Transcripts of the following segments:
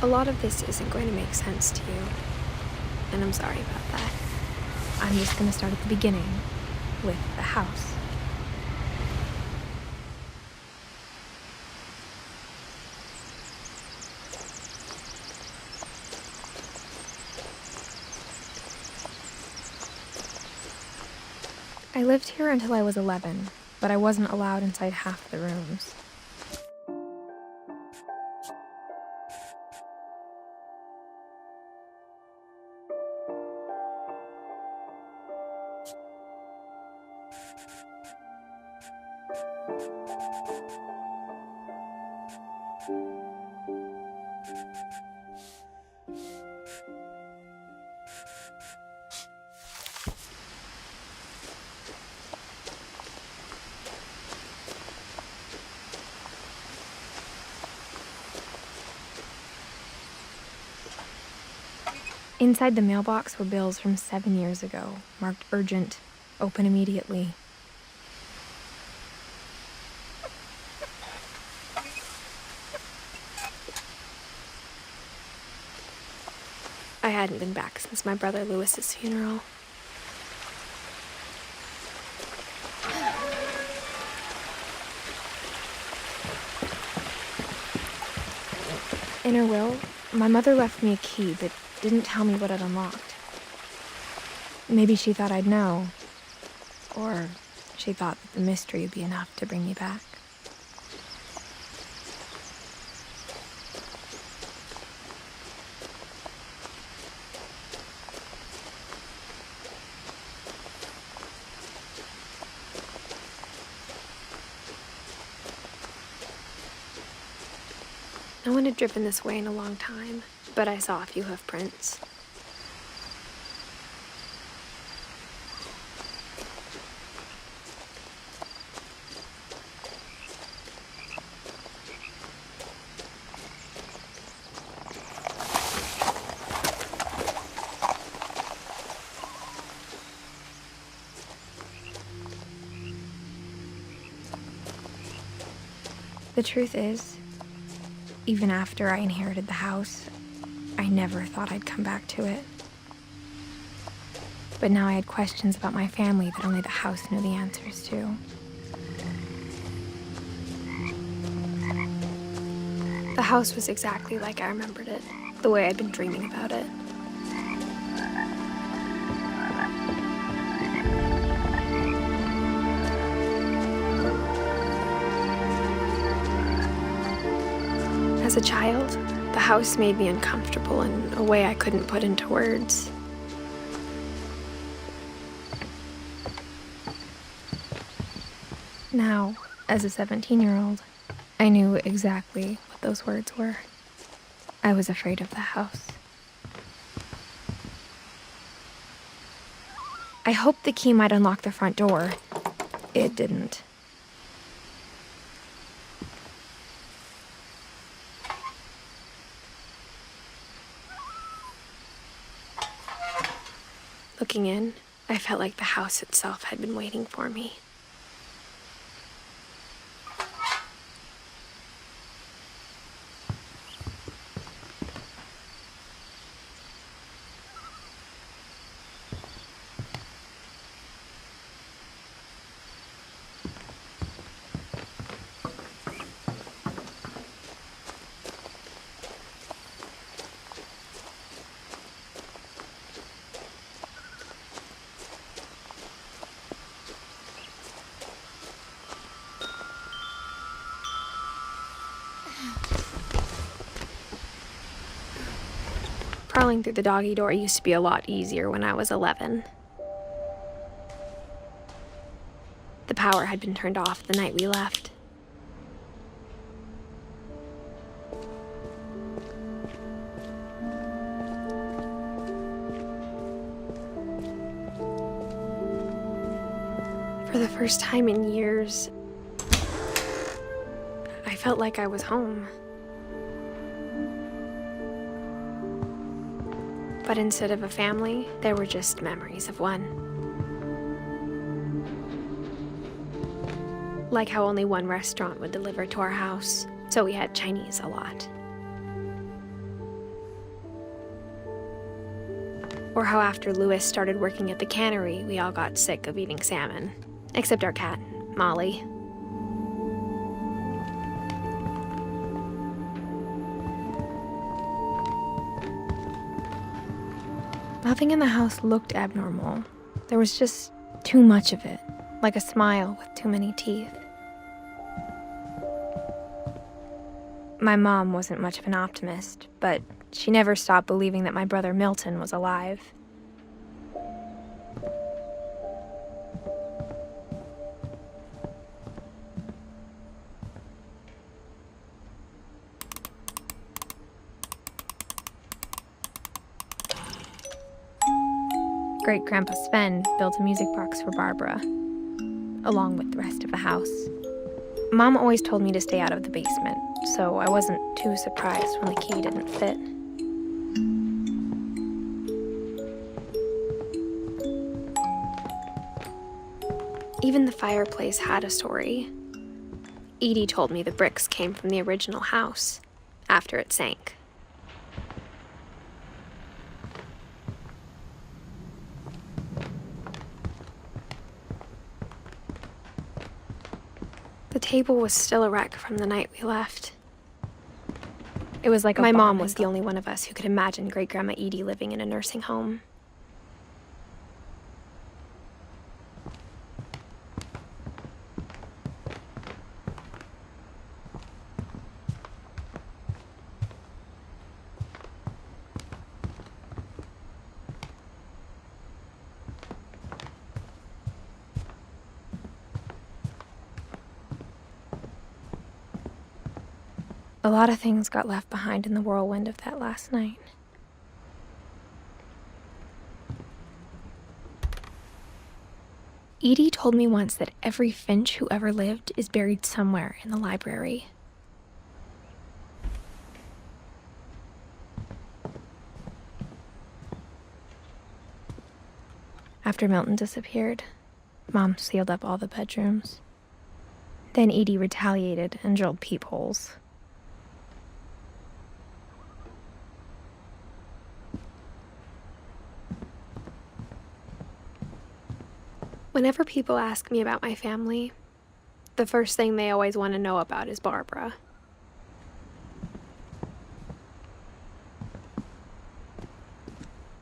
A lot of this isn't going to make sense to you, and I'm sorry about that. I'm just going to start at the beginning, with the house. I lived here until I was 11, but I wasn't allowed inside half the rooms. Inside the mailbox were bills from 7 years ago, marked urgent, open immediately. I hadn't been back since my brother Lewis's funeral. In her will, my mother left me a key but didn't tell me what it unlocked. Maybe she thought I'd know, or she thought that the mystery would be enough to bring me back. No one had driven this way in a long time, but I saw a few hoof prints. The truth is, even after I inherited the house, I never thought I'd come back to it. But now I had questions about my family that only the house knew the answers to. The house was exactly like I remembered it, the way I'd been dreaming about it. As a child, the house made me uncomfortable in a way I couldn't put into words. Now, as a 17-year-old, I knew exactly what those words were. I was afraid of the house. I hoped the key might unlock the front door. It didn't. Looking in, I felt like the house itself had been waiting for me. Crawling through the doggy door used to be a lot easier when I was 11. The power had been turned off the night we left. For the first time in years, I felt like I was home. But instead of a family, there were just memories of one. Like how only one restaurant would deliver to our house, so we had Chinese a lot. Or how after Louis started working at the cannery, we all got sick of eating salmon. Except our cat, Molly. Nothing in the house looked abnormal. There was just too much of it, like a smile with too many teeth. My mom wasn't much of an optimist, but she never stopped believing that my brother Milton was alive. Great-Grandpa Sven built a music box for Barbara, along with the rest of the house. Mom always told me to stay out of the basement, so I wasn't too surprised when the key didn't fit. Even the fireplace had a story. Edie told me the bricks came from the original house, after it sank. The table was still a wreck from the night we left. It was like my mom was the only one of us who could imagine Great-Grandma Edie living in a nursing home. A lot of things got left behind in the whirlwind of that last night. Edie told me once that every Finch who ever lived is buried somewhere in the library. After Milton disappeared, Mom sealed up all the bedrooms. Then Edie retaliated and drilled peepholes. Whenever people ask me about my family, the first thing they always want to know about is Barbara.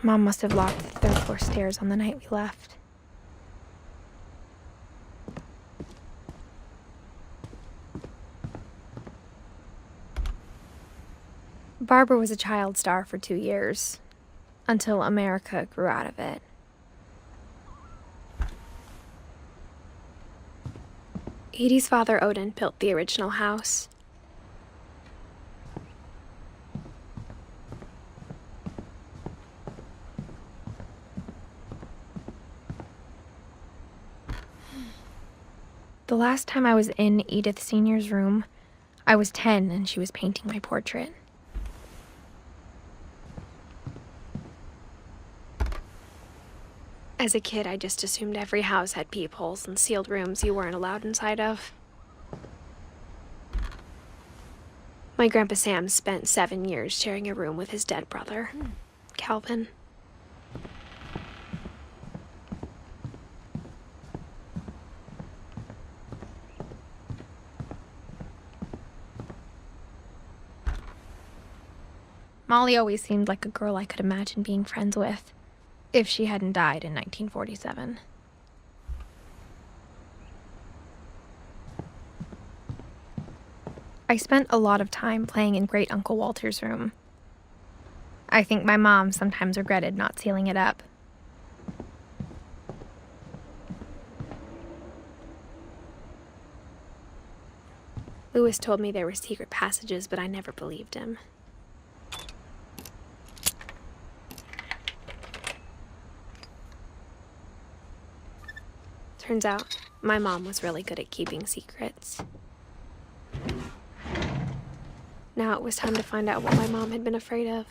Mom must have locked the third floor stairs on the night we left. Barbara was a child star for 2 years, until America grew out of it. Edie's father, Odin, built the original house. The last time I was in Edith Sr.'s room, I was 10 and she was painting my portrait. As a kid, I just assumed every house had peepholes and sealed rooms you weren't allowed inside of. My Grandpa Sam spent 7 years sharing a room with his dead brother, Calvin. Molly always seemed like a girl I could imagine being friends with, if she hadn't died in 1947. I spent a lot of time playing in Great Uncle Walter's room. I think my mom sometimes regretted not sealing it up. Louis told me there were secret passages, but I never believed him. Turns out, my mom was really good at keeping secrets. Now it was time to find out what my mom had been afraid of.